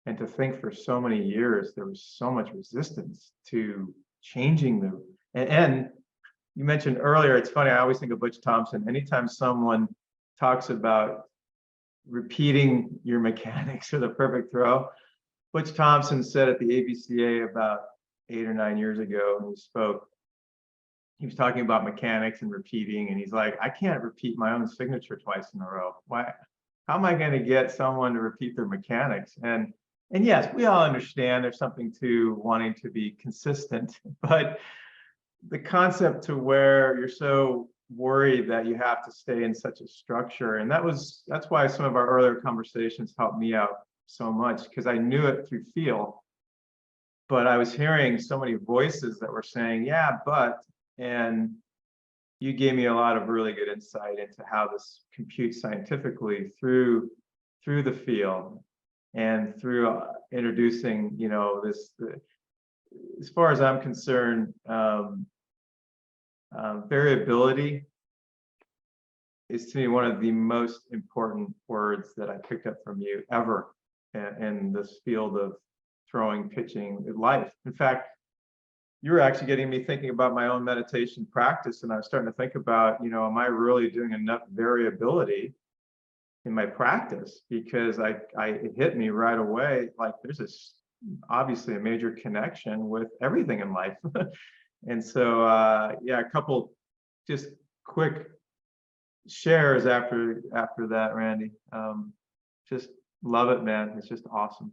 And to think for so many years, there was so much resistance to changing and you mentioned earlier, it's funny, I always think of Butch Thompson. Anytime someone talks about repeating your mechanics or the perfect throw, Butch Thompson said at the ABCA about 8 or 9 years ago, when he spoke, he was talking about mechanics and repeating, and he's like, I can't repeat my own signature twice in a row. Why? How am I going to get someone to repeat their mechanics? And yes, we all understand there's something to wanting to be consistent, but the concept to where you're so worried that you have to stay in such a structure, and that's why some of our earlier conversations helped me out so much, because I knew it through feel, but I was hearing so many voices that were saying, yeah, but, and you gave me a lot of really good insight into how this computes scientifically through the feel and through introducing, you know, this, as far as I'm concerned, variability is to me one of the most important words that I picked up from you ever in this field of throwing, pitching, life. In fact, you were actually getting me thinking about my own meditation practice, and I was starting to think about, you know, am I really doing enough variability in my practice? Because it hit me right away, like there's this obviously a major connection with everything in life. And so yeah, a couple just quick shares after that, Randy. Just love it, man. It's just awesome.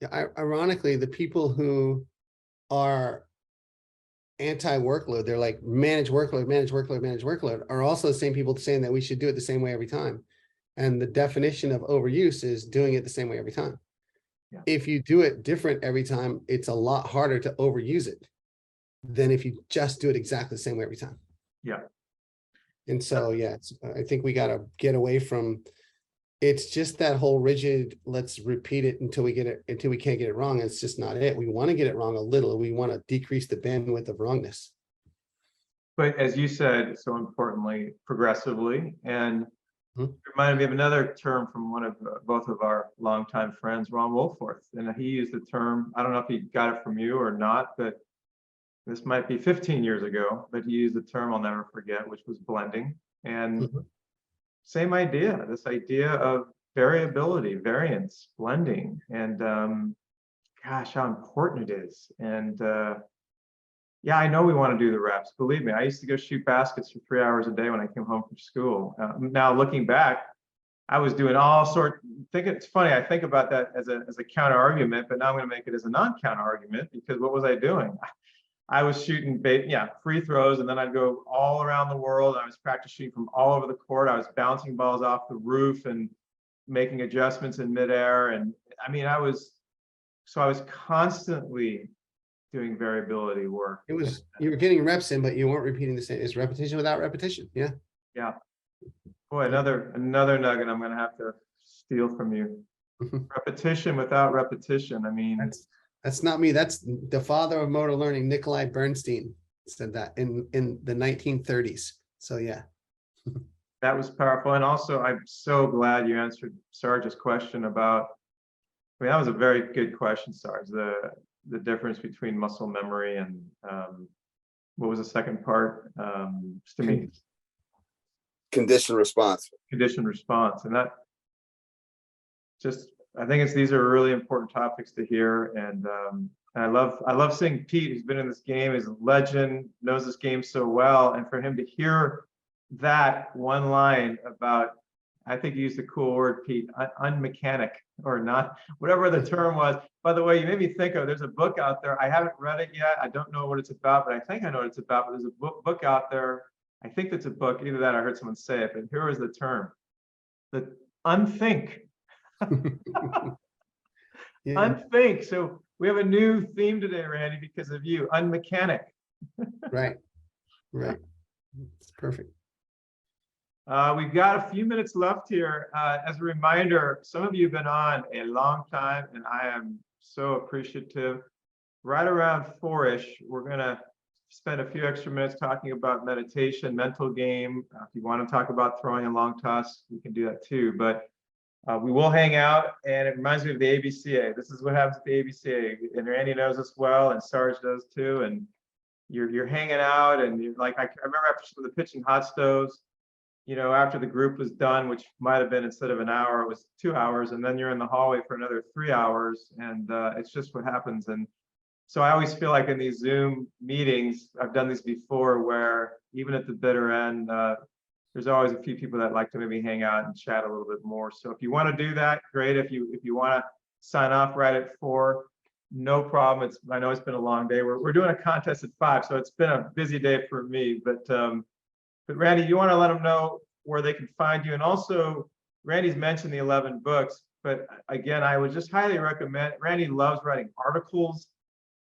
Yeah, ironically, the people who are anti-workload, they're like manage workload, are also the same people saying that we should do it the same way every time. And the definition of overuse is doing it the same way every time. Yeah. If you do it different every time, it's a lot harder to overuse it than if you just do it exactly the same way every time. Yeah. And so, yeah, I think we got to get away from, it's just that whole rigid, let's repeat it until we can't get it wrong. It's just not it. We want to get it wrong a little. We want to decrease the bandwidth of wrongness. But as you said, so importantly, progressively. And reminded me of another term from one of both of our longtime friends, Ron Wolforth. And he used the term, I don't know if he got it from you or not, but this might be 15 years ago, but he used the term I'll never forget, which was blending. And same idea, this idea of variability, variance, blending, and gosh, how important it is. And yeah, I know we want to do the reps. Believe me, I used to go shoot baskets for 3 hours a day when I came home from school. Now looking back, I was doing all sorts. It's funny. I think about that as a counter argument, but now I'm going to make it as a non-counter argument, because what was I doing? I was shooting free throws, and then I'd go all around the world. I was practice shooting from all over the court. I was bouncing balls off the roof and making adjustments in midair. And I mean, I was constantly doing variability work. It was, you were getting reps in, but you weren't repeating the same. It's repetition without repetition. Yeah. Yeah. Boy, another nugget I'm gonna have to steal from you. Repetition without repetition. I mean, That's not me. That's the father of motor learning, Nikolai Bernstein, said that in the 1930s. So yeah. that was powerful. And also, I'm so glad you answered Sarge's question about, I mean, that was a very good question, Sarge, the difference between muscle memory and what was the second part? Condition response. Condition response. And that just, I think these are really important topics to hear. And I love seeing Pete, who's been in this game, is a legend, knows this game so well. And for him to hear that one line about, I think you used the cool word, Pete, unmechanic or not, whatever the term was. By the way, you made me think of, there's a book out there. I haven't read it yet. I don't know what it's about, but I think I know what it's about. But there's a book out there. I think it's a book, either that or I heard someone say it, but here is the term, the unthink. Yeah. Unthink. So we have a new theme today, Randy, because of you, unmechanic. Right. It's perfect. We've got a few minutes left here. As a reminder, some of you have been on a long time, and I am so appreciative. Right around 4-ish, we're going to spend a few extra minutes talking about meditation, mental game. If you want to talk about throwing a long toss, we can do that too. But we will hang out, and it reminds me of the ABCA. This is what happens at the ABCA, and Randy knows this well, and Sarge does too. And you're hanging out, and you're like, I remember after some of the pitching hot stoves, you know, after the group was done, which might have been, instead of an hour, it was 2 hours, and then you're in the hallway for another 3 hours, and it's just what happens. And so I always feel like in these Zoom meetings, I've done these before, where even at the bitter end, there's always a few people that like to maybe hang out and chat a little bit more. So if you want to do that, great. If you want to sign off right at 4, no problem. I know it's been a long day. We're doing a contest at 5, so it's been a busy day for me. But Randy, you want to let them know where they can find you, and also Randy's mentioned the 11 books. But again, I would just highly recommend. Randy loves writing articles.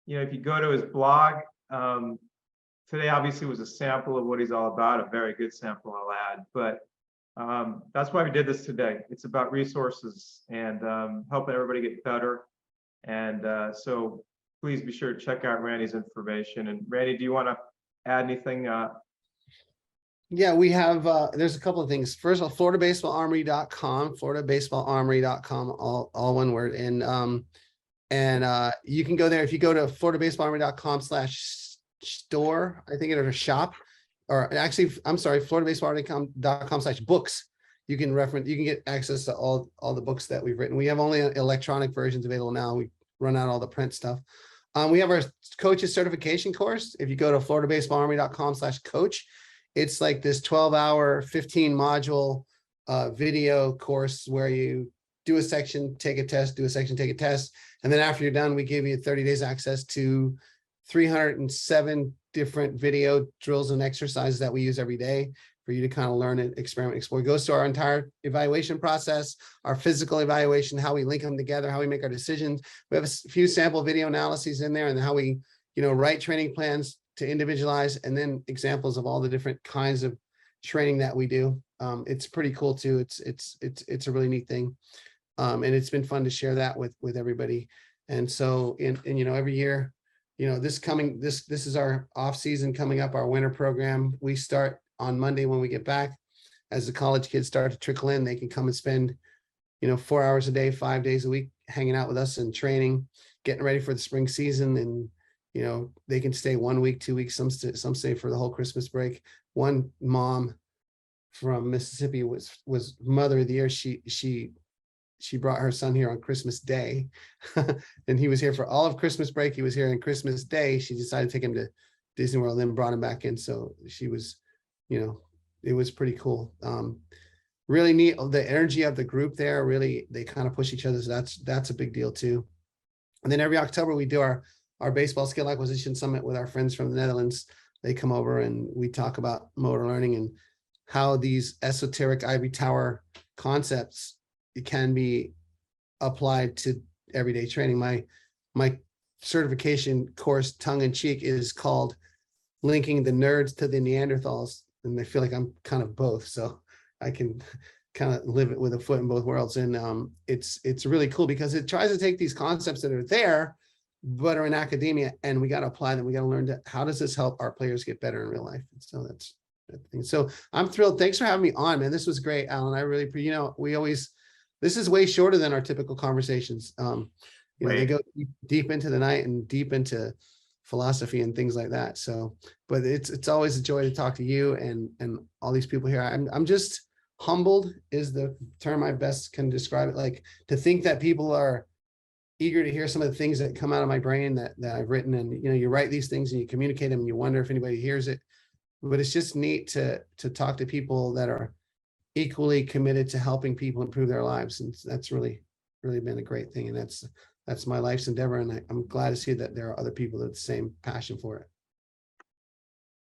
You know, if you go to his blog, today obviously was a sample of what he's all about, a very good sample, I'll add. But that's why we did this today. It's about resources and helping everybody get better. And so please be sure to check out Randy's information. And Randy, do you want to add anything? Yeah, we have, there's a couple of things. First of all, FloridaBaseballArmory.com, FloridaBaseballArmory.com, all one word. And you can go there. If you go to FloridaBaseballArmory.com/store, I think it is shop, or actually, I'm sorry, FloridaBaseballArmory.com/books. You can get access to all the books that we've written. We have only electronic versions available now. We run out all the print stuff. We have our coaches certification course. If you go to FloridaBaseballArmory.com/coach, it's like this 12-hour, 15-module video course where you do a section, take a test, do a section, take a test. And then after you're done, we give you 30 days access to 307 different video drills and exercises that we use every day for you to kind of learn and experiment, explore. It goes to our entire evaluation process, our physical evaluation, how we link them together, how we make our decisions. We have a few sample video analyses in there, and how we, write training plans to individualize, and then examples of all the different kinds of training that we do. It's pretty cool too. It's a really neat thing. And it's been fun to share that with everybody. And so every year, this is our off season coming up, our winter program. We start on Monday when we get back. As the college kids start to trickle in, they can come and spend, 4 hours a day, 5 days a week, hanging out with us and training, getting ready for the spring season. And they can stay 1 week, 2 weeks, some stay for the whole Christmas break. One mom from Mississippi was Mother of the Year. She brought her son here on Christmas Day, and he was here for all of Christmas break. He was here on Christmas Day. She decided to take him to Disney World, and then brought him back in. So she was, it was pretty cool. Really neat. The energy of the group there, really, they kind of push each other. So that's a big deal too. And then every October we do our our baseball skill acquisition summit with our friends from the Netherlands. They come over and we talk about motor learning and how these esoteric ivory tower concepts can be applied to everyday training. My certification course, tongue in cheek, is called Linking the Nerds to the Neanderthals. And I feel like I'm kind of both. So I can kind of live it with a foot in both worlds. And it's really cool because it tries to take these concepts that are there, but are in academia, and we got to apply them. We got to learn how does this help our players get better in real life? And so that's the thing. So I'm thrilled. Thanks for having me on, man. This was great, Alan. I really, this is way shorter than our typical conversations. They go deep into the night and deep into philosophy and things like that. So, but it's always a joy to talk to you and all these people here. I'm just humbled is the term I best can describe it. Like, to think that people are eager to hear some of the things that come out of my brain that I've written. And, you write these things and you communicate them and you wonder if anybody hears it, but it's just neat to talk to people that are equally committed to helping people improve their lives. And that's really, really been a great thing. And that's my life's endeavor. And I'm glad to see that there are other people that have the same passion for it.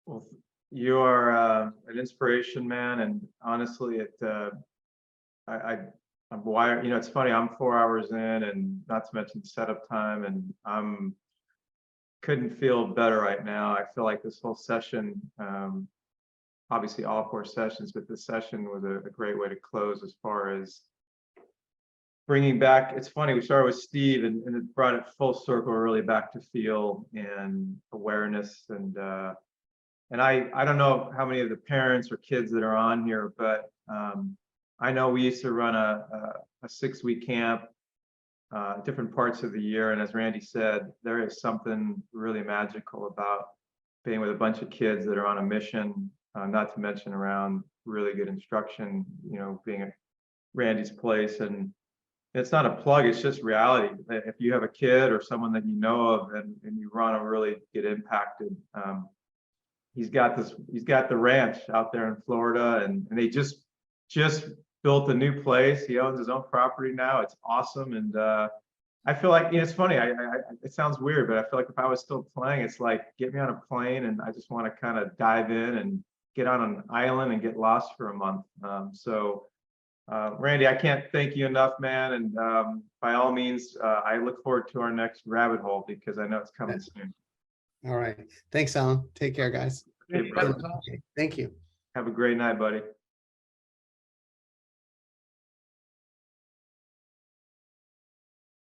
Well, you are an inspiration, man. And honestly, I'm wired, it's funny, I'm 4 hours in, and not to mention setup time, and couldn't feel better right now. I feel like this whole session, obviously all 4 sessions, but this session was a great way to close as far as bringing back. It's funny, we started with Steve and it brought it full circle really back to feel and awareness. And I don't know how many of the parents or kids that are on here, but I know we used to run a 6-week camp, different parts of the year. And as Randy said, there is something really magical about being with a bunch of kids that are on a mission, not to mention around really good instruction, being at Randy's place. And it's not a plug, it's just reality. If you have a kid or someone that you know of and you want to really get impacted, he's got the ranch out there in Florida, and they just built a new place. He owns his own property now. It's awesome. And I feel like, it's funny, it sounds weird, but I feel like if I was still playing, it's like, get me on a plane and I just want to kind of dive in and get on an island and get lost for a month. Randy, I can't thank you enough, man. And by all means, I look forward to our next rabbit hole because I know it's coming soon. All right. Thanks, Alan. Take care, guys. Okay, brother. Thank you. Have a great night, buddy.